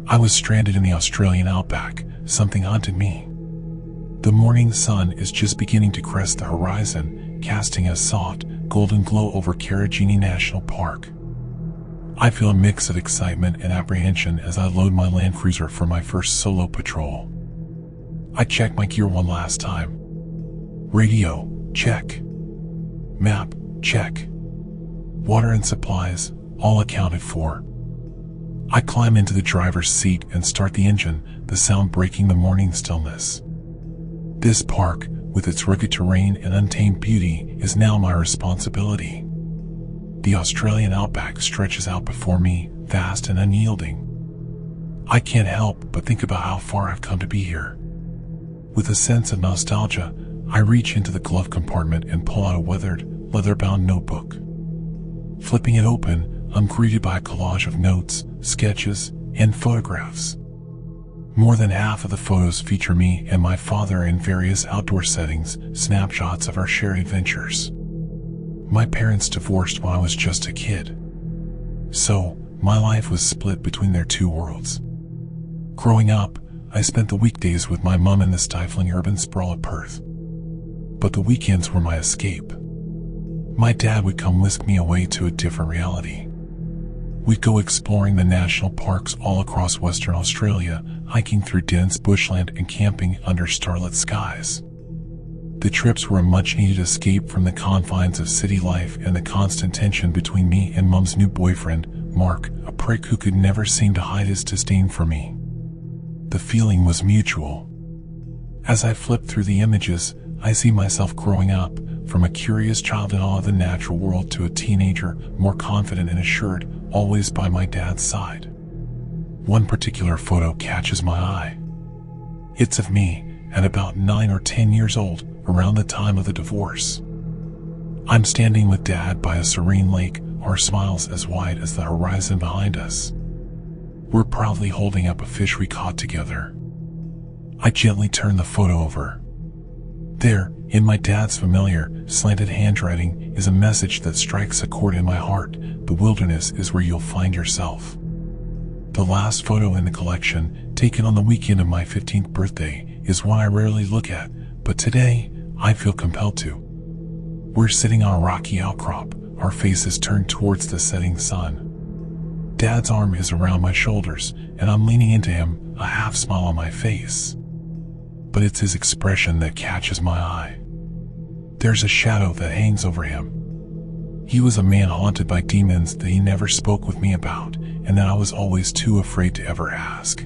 I was stranded in the Australian outback. Something hunted me. The morning sun is just beginning to crest the horizon, casting a soft, golden glow over Carragini National Park. I feel a mix of excitement and apprehension as I load my Land Cruiser for my first solo patrol. I check my gear one last time. Radio, check. Map, check. Water and supplies, all accounted for. I climb into the driver's seat and start the engine, the sound breaking the morning stillness. This park, with its rugged terrain and untamed beauty, is now my responsibility. The Australian outback stretches out before me, vast and unyielding. I can't help but think about how far I've come to be here. With a sense of nostalgia, I reach into the glove compartment and pull out a weathered, leather-bound notebook. Flipping it open, I'm greeted by a collage of notes, sketches, and photographs. More than half of the photos feature me and my father in various outdoor settings, snapshots of our shared adventures. My parents divorced when I was just a kid. So, my life was split between their two worlds. Growing up, I spent the weekdays with my mom in the stifling urban sprawl of Perth. But the weekends were my escape. My dad would come whisk me away to a different reality. We'd go exploring the national parks all across Western Australia, hiking through dense bushland and camping under starlit skies. The trips were a much-needed escape from the confines of city life and the constant tension between me and Mum's new boyfriend, Mark, a prick who could never seem to hide his disdain for me. The feeling was mutual. As I flip through the images, I see myself growing up, from a curious child in awe of the natural world to a teenager, more confident and assured, always by my dad's side. One particular photo catches my eye. It's of me, at about 9 or 10 years old, around the time of the divorce. I'm standing with Dad by a serene lake, our smiles as wide as the horizon behind us. We're proudly holding up a fish we caught together. I gently turn the photo over. There, in my dad's familiar, slanted handwriting, is a message that strikes a chord in my heart. The wilderness is where you'll find yourself. The last photo in the collection, taken on the weekend of my 15th birthday, is one I rarely look at, but today, I feel compelled to. We're sitting on a rocky outcrop, our faces turned towards the setting sun. Dad's arm is around my shoulders, and I'm leaning into him, a half smile on my face. But it's his expression that catches my eye. There's a shadow that hangs over him. He was a man haunted by demons that he never spoke with me about, and that I was always too afraid to ever ask.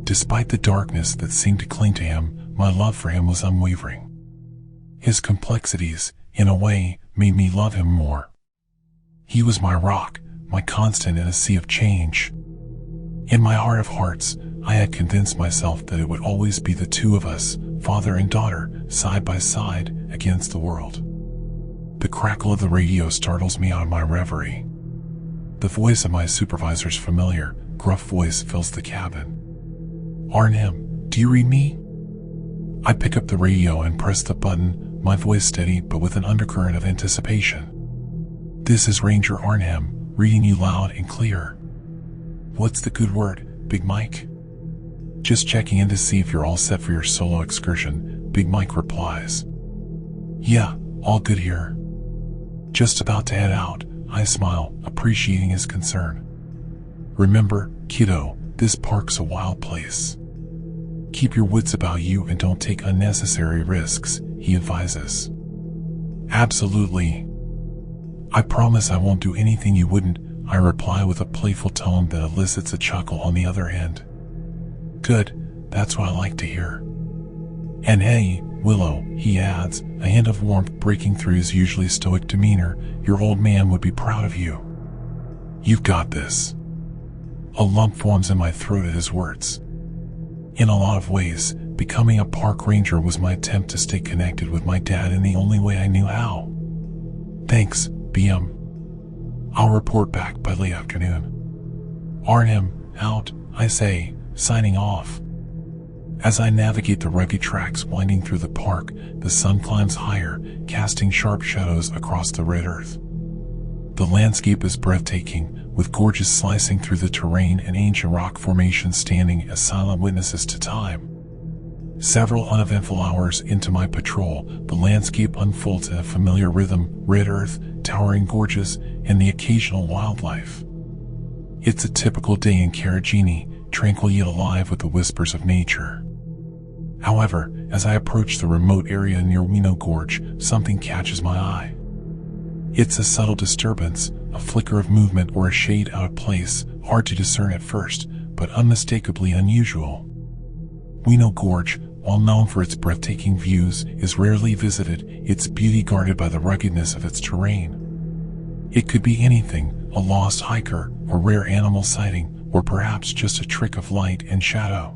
Despite the darkness that seemed to cling to him, my love for him was unwavering. His complexities, in a way, made me love him more. He was my rock, my constant in a sea of change. In my heart of hearts, I had convinced myself that it would always be the two of us, father and daughter, side by side, against the world. The crackle of the radio startles me out of my reverie. The voice of my supervisor's familiar, gruff voice fills the cabin. "Arnhem, do you read me?" I pick up the radio and press the button, my voice steady but with an undercurrent of anticipation. "This is Ranger Arnhem, reading you loud and clear." "What's the good word, Big Mike?" "Just checking in to see if you're all set for your solo excursion," Big Mike replies. "Yeah, all good here." "Just about to head out," I smile, appreciating his concern. "Remember, kiddo, this park's a wild place. Keep your wits about you and don't take unnecessary risks," he advises. "Absolutely. I promise I won't do anything you wouldn't," I reply with a playful tone that elicits a chuckle on the other end. "Good, that's what I like to hear." "And hey, Willow," he adds, a hint of warmth breaking through his usually stoic demeanor, "your old man would be proud of you. You've got this." A lump forms in my throat at his words. In a lot of ways, becoming a park ranger was my attempt to stay connected with my dad in the only way I knew how. "Thanks, BM. I'll report back by late afternoon." "Arnhem, out," I say, signing off. As I navigate the rugged tracks winding through the park, the sun climbs higher, casting sharp shadows across the red earth. The landscape is breathtaking, with gorges slicing through the terrain and ancient rock formations standing as silent witnesses to time. Several uneventful hours into my patrol, the landscape unfolds in a familiar rhythm: red earth, towering gorges, and the occasional wildlife. It's a typical day in Carragini, tranquil yet alive with the whispers of nature. However, as I approach the remote area near Wino Gorge, something catches my eye. It's a subtle disturbance, a flicker of movement or a shade out of place, hard to discern at first, but unmistakably unusual. Wino Gorge, while known for its breathtaking views, is rarely visited, its beauty guarded by the ruggedness of its terrain. It could be anything: a lost hiker, a rare animal sighting, or perhaps just a trick of light and shadow.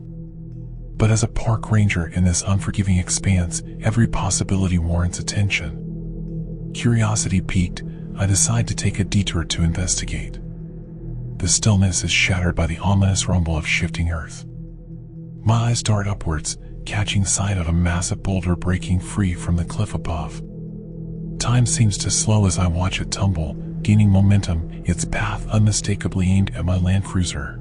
But as a park ranger in this unforgiving expanse, every possibility warrants attention. Curiosity piqued, I decide to take a detour to investigate. The stillness is shattered by the ominous rumble of shifting earth. My eyes dart upwards, catching sight of a massive boulder breaking free from the cliff above. Time seems to slow as I watch it tumble, gaining momentum, its path unmistakably aimed at my Land Cruiser.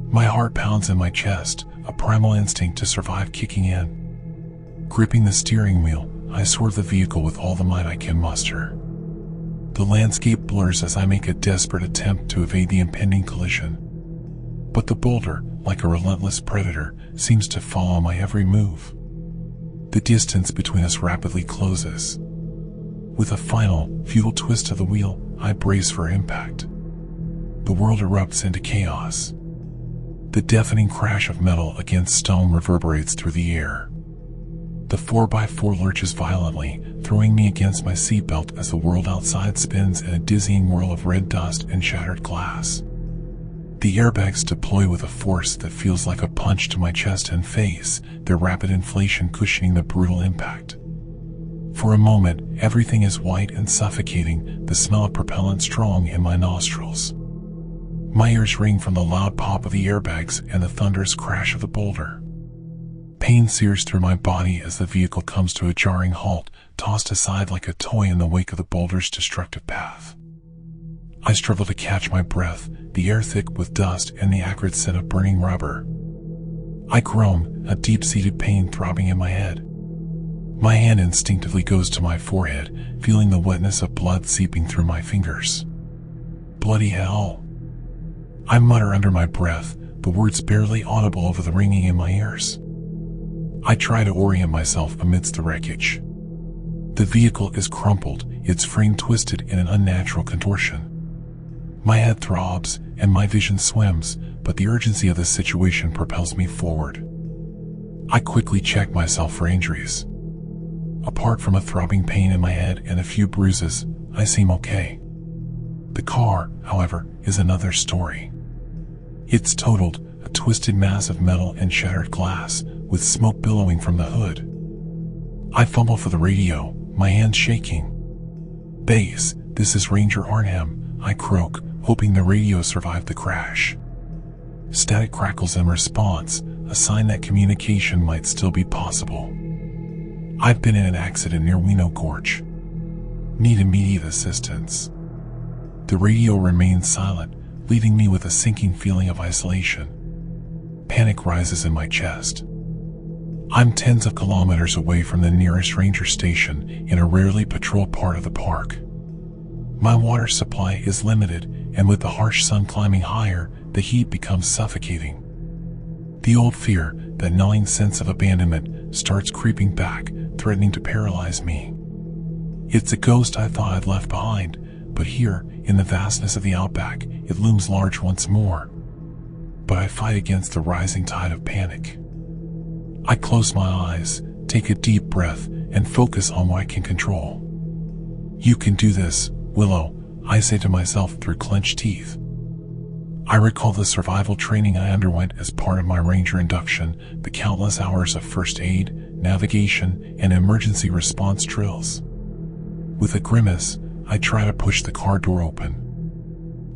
My heart pounds in my chest, a primal instinct to survive kicking in. Gripping the steering wheel, I swerve the vehicle with all the might I can muster. The landscape blurs as I make a desperate attempt to evade the impending collision. But the boulder, like a relentless predator, seems to follow my every move. The distance between us rapidly closes. With a final, futile twist of the wheel, I brace for impact. The world erupts into chaos. The deafening crash of metal against stone reverberates through the air. The 4x4 lurches violently, throwing me against my seatbelt as the world outside spins in a dizzying whirl of red dust and shattered glass. The airbags deploy with a force that feels like a punch to my chest and face, their rapid inflation cushioning the brutal impact. For a moment, everything is white and suffocating, the smell of propellant strong in my nostrils. My ears ring from the loud pop of the airbags and the thunderous crash of the boulder. Pain sears through my body as the vehicle comes to a jarring halt, tossed aside like a toy in the wake of the boulder's destructive path. I struggle to catch my breath, the air thick with dust and the acrid scent of burning rubber. I groan, a deep-seated pain throbbing in my head. My hand instinctively goes to my forehead, feeling the wetness of blood seeping through my fingers. Bloody hell! I mutter under my breath, the words barely audible over the ringing in my ears. I try to orient myself amidst the wreckage. The vehicle is crumpled, its frame twisted in an unnatural contortion. My head throbs, and my vision swims, but the urgency of the situation propels me forward. I quickly check myself for injuries. Apart from a throbbing pain in my head and a few bruises, I seem okay. The car, however, is another story. It's totaled, a twisted mass of metal and shattered glass, with smoke billowing from the hood. I fumble for the radio, my hands shaking. "Base, this is Ranger Arnhem," I croak, hoping the radio survived the crash. Static crackles in response, a sign that communication might still be possible. "I've been in an accident near Wino Gorge. Need immediate assistance." The radio remains silent, leaving me with a sinking feeling of isolation. Panic rises in my chest. I'm tens of kilometers away from the nearest ranger station in a rarely patrolled part of the park. My water supply is limited, and with the harsh sun climbing higher, the heat becomes suffocating. The old fear, that gnawing sense of abandonment, starts creeping back, threatening to paralyze me. It's a ghost I thought I'd left behind, but here, in the vastness of the outback, it looms large once more. But I fight against the rising tide of panic. I close my eyes, take a deep breath, and focus on what I can control. "You can do this, Willow," I say to myself through clenched teeth. I recall the survival training I underwent as part of my ranger induction, the countless hours of first aid, navigation, and emergency response drills. With a grimace, I try to push the car door open.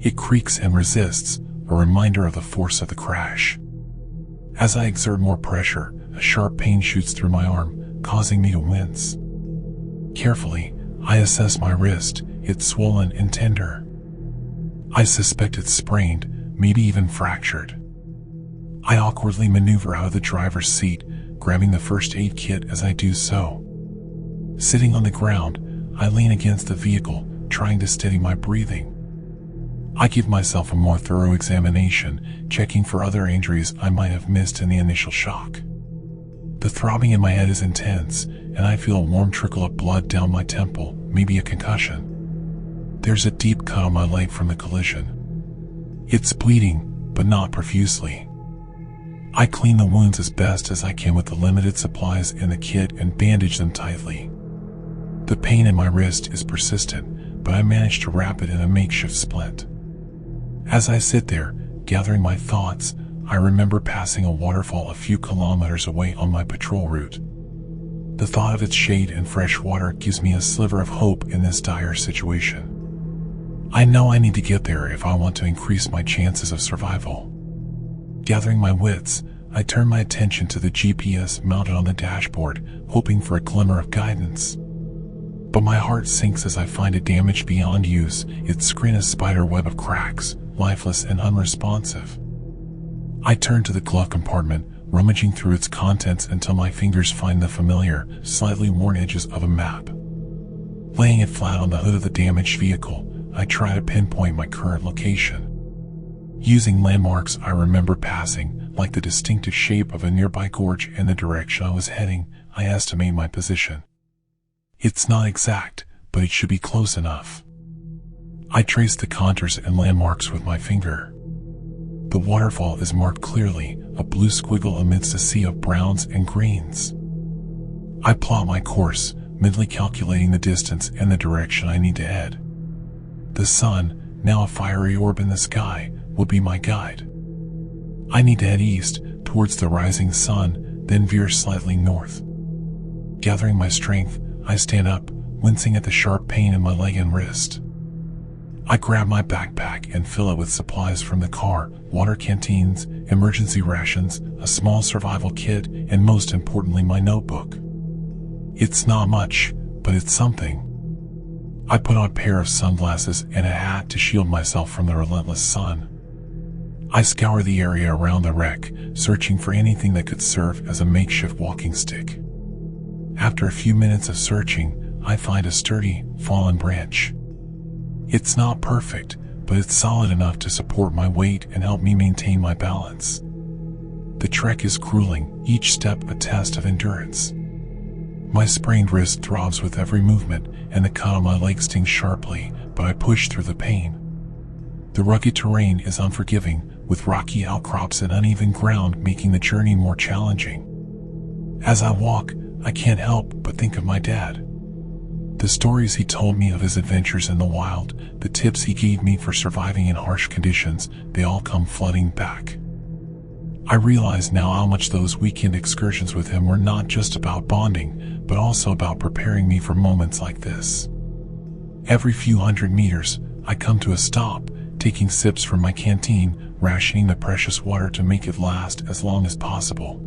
It creaks and resists, a reminder of the force of the crash. As I exert more pressure, a sharp pain shoots through my arm, causing me to wince. Carefully, I assess my wrist. It's swollen and tender. I suspect it's sprained, maybe even fractured. I awkwardly maneuver out of the driver's seat, grabbing the first aid kit as I do so. Sitting on the ground, I lean against the vehicle, trying to steady my breathing. I give myself a more thorough examination, checking for other injuries I might have missed in the initial shock. The throbbing in my head is intense, and I feel a warm trickle of blood down my temple, maybe a concussion. There's a deep cut on my leg from the collision. It's bleeding, but not profusely. I clean the wounds as best as I can with the limited supplies in the kit and bandage them tightly. The pain in my wrist is persistent, but I manage to wrap it in a makeshift splint. As I sit there, gathering my thoughts, I remember passing a waterfall a few kilometers away on my patrol route. The thought of its shade and fresh water gives me a sliver of hope in this dire situation. I know I need to get there if I want to increase my chances of survival. Gathering my wits, I turn my attention to the GPS mounted on the dashboard, hoping for a glimmer of guidance. But my heart sinks as I find it damaged beyond use, its screen a spider web of cracks, lifeless and unresponsive. I turn to the glove compartment, rummaging through its contents until my fingers find the familiar, slightly worn edges of a map. Laying it flat on the hood of the damaged vehicle, I try to pinpoint my current location. Using landmarks I remember passing, like the distinctive shape of a nearby gorge and the direction I was heading, I estimate my position. It's not exact, but it should be close enough. I trace the contours and landmarks with my finger. The waterfall is marked clearly, a blue squiggle amidst a sea of browns and greens. I plot my course, mentally calculating the distance and the direction I need to head. The sun, now a fiery orb in the sky, will be my guide. I need to head east, towards the rising sun, then veer slightly north. Gathering my strength, I stand up, wincing at the sharp pain in my leg and wrist. I grab my backpack and fill it with supplies from the car, water canteens, emergency rations, a small survival kit, and most importantly my notebook. It's not much, but it's something. I put on a pair of sunglasses and a hat to shield myself from the relentless sun. I scour the area around the wreck, searching for anything that could serve as a makeshift walking stick. After a few minutes of searching, I find a sturdy, fallen branch. It's not perfect, but it's solid enough to support my weight and help me maintain my balance. The trek is grueling, each step a test of endurance. My sprained wrist throbs with every movement, and the cut on my leg stings sharply, but I push through the pain. The rugged terrain is unforgiving, with rocky outcrops and uneven ground making the journey more challenging. As I walk, I can't help but think of my dad. The stories he told me of his adventures in the wild, the tips he gave me for surviving in harsh conditions, they all come flooding back. I realize now how much those weekend excursions with him were not just about bonding, but also about preparing me for moments like this. Every few hundred meters, I come to a stop, taking sips from my canteen, rationing the precious water to make it last as long as possible.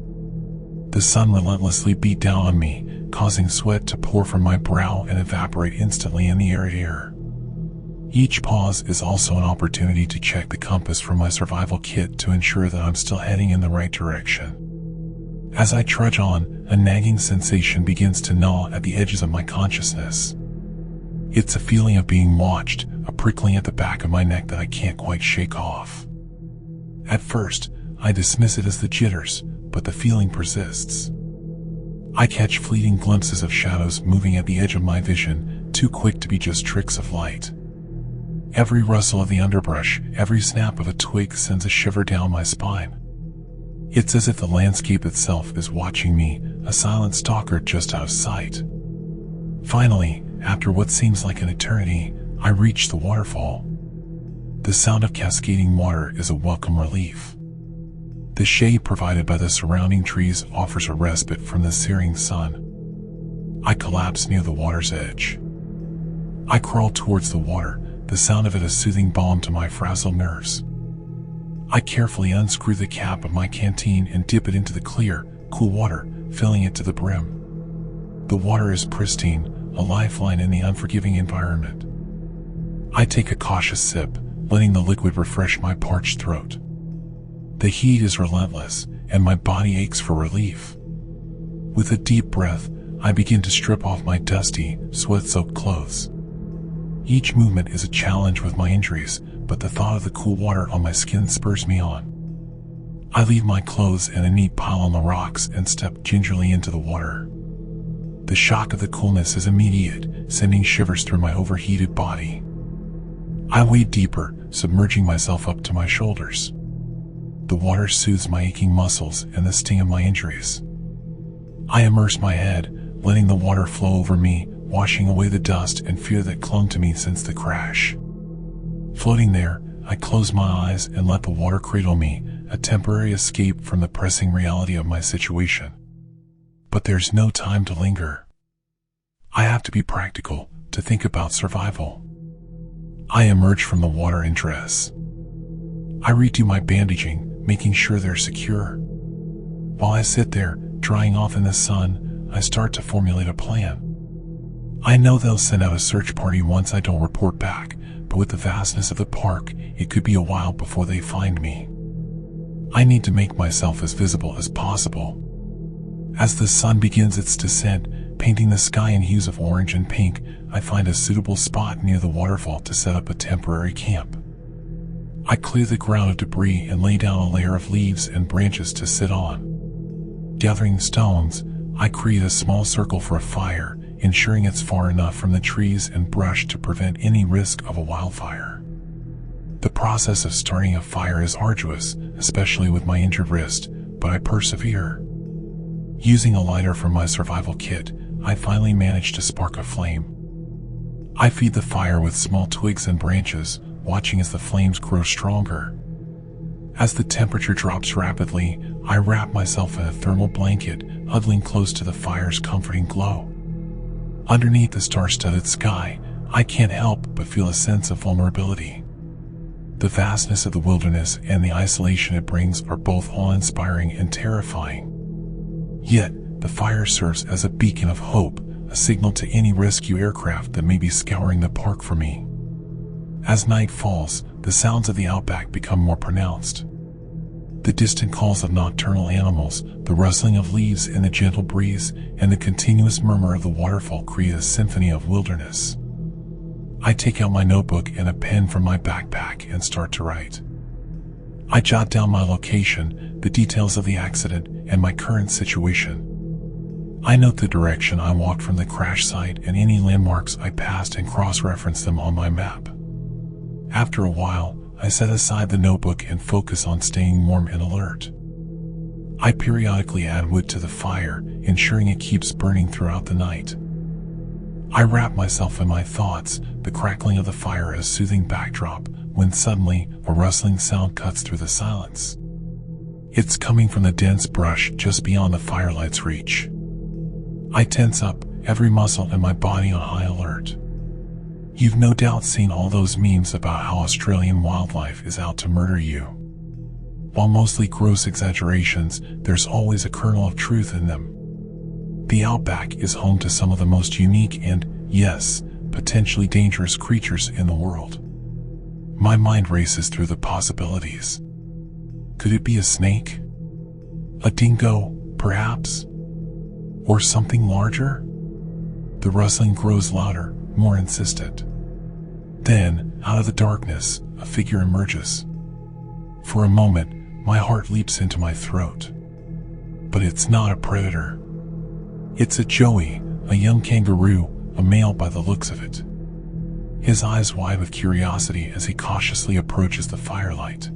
The sun relentlessly beat down on me, causing sweat to pour from my brow and evaporate instantly in the arid air. Each pause is also an opportunity to check the compass from my survival kit to ensure that I'm still heading in the right direction. As I trudge on, a nagging sensation begins to gnaw at the edges of my consciousness. It's a feeling of being watched, a prickling at the back of my neck that I can't quite shake off. At first, I dismiss it as the jitters, but the feeling persists. I catch fleeting glimpses of shadows moving at the edge of my vision, too quick to be just tricks of light. Every rustle of the underbrush, every snap of a twig sends a shiver down my spine. It's as if the landscape itself is watching me, a silent stalker just out of sight. Finally, after what seems like an eternity, I reach the waterfall. The sound of cascading water is a welcome relief. The shade provided by the surrounding trees offers a respite from the searing sun. I collapse near the water's edge. I crawl towards the water, the sound of it a soothing balm to my frazzled nerves. I carefully unscrew the cap of my canteen and dip it into the clear, cool water, filling it to the brim. The water is pristine, a lifeline in the unforgiving environment. I take a cautious sip, letting the liquid refresh my parched throat. The heat is relentless, and my body aches for relief. With a deep breath, I begin to strip off my dusty, sweat-soaked clothes. Each movement is a challenge with my injuries, but the thought of the cool water on my skin spurs me on. I leave my clothes in a neat pile on the rocks and step gingerly into the water. The shock of the coolness is immediate, sending shivers through my overheated body. I wade deeper, submerging myself up to my shoulders. The water soothes my aching muscles and the sting of my injuries. I immerse my head, letting the water flow over me, washing away the dust and fear that clung to me since the crash. Floating there, I close my eyes and let the water cradle me, a temporary escape from the pressing reality of my situation. But there's no time to linger. I have to be practical, to think about survival. I emerge from the water in dress. I redo my bandaging, making sure they're secure. While I sit there, drying off in the sun, I start to formulate a plan. I know they'll send out a search party once I don't report back, but with the vastness of the park, it could be a while before they find me. I need to make myself as visible as possible. As the sun begins its descent, painting the sky in hues of orange and pink, I find a suitable spot near the waterfall to set up a temporary camp. I clear the ground of debris and lay down a layer of leaves and branches to sit on. Gathering stones, I create a small circle for a fire, ensuring it's far enough from the trees and brush to prevent any risk of a wildfire. The process of starting a fire is arduous, especially with my injured wrist, but I persevere. Using a lighter from my survival kit, I finally manage to spark a flame. I feed the fire with small twigs and branches, watching as the flames grow stronger. As the temperature drops rapidly, I wrap myself in a thermal blanket, huddling close to the fire's comforting glow. Underneath the star-studded sky, I can't help but feel a sense of vulnerability. The vastness of the wilderness and the isolation it brings are both awe-inspiring and terrifying. Yet, the fire serves as a beacon of hope, a signal to any rescue aircraft that may be scouring the park for me. As night falls, the sounds of the outback become more pronounced. The distant calls of nocturnal animals, the rustling of leaves in the gentle breeze, and the continuous murmur of the waterfall create a symphony of wilderness. I take out my notebook and a pen from my backpack and start to write. I jot down my location, the details of the accident, and my current situation. I note the direction I walked from the crash site and any landmarks I passed and cross-reference them on my map. After a while, I set aside the notebook and focus on staying warm and alert. I periodically add wood to the fire, ensuring it keeps burning throughout the night. I wrap myself in my thoughts, the crackling of the fire a soothing backdrop, when suddenly, a rustling sound cuts through the silence. It's coming from the dense brush just beyond the firelight's reach. I tense up, every muscle in my body on high alert. You've no doubt seen all those memes about how Australian wildlife is out to murder you. While mostly gross exaggerations, there's always a kernel of truth in them. The outback is home to some of the most unique and, yes, potentially dangerous creatures in the world. My mind races through the possibilities. Could it be a snake? A dingo, perhaps? Or something larger? The rustling grows louder, more insistent. Then, out of the darkness, a figure emerges. For a moment, my heart leaps into my throat. But it's not a predator. It's a joey, a young kangaroo, a male by the looks of it. His eyes wide with curiosity as he cautiously approaches the firelight.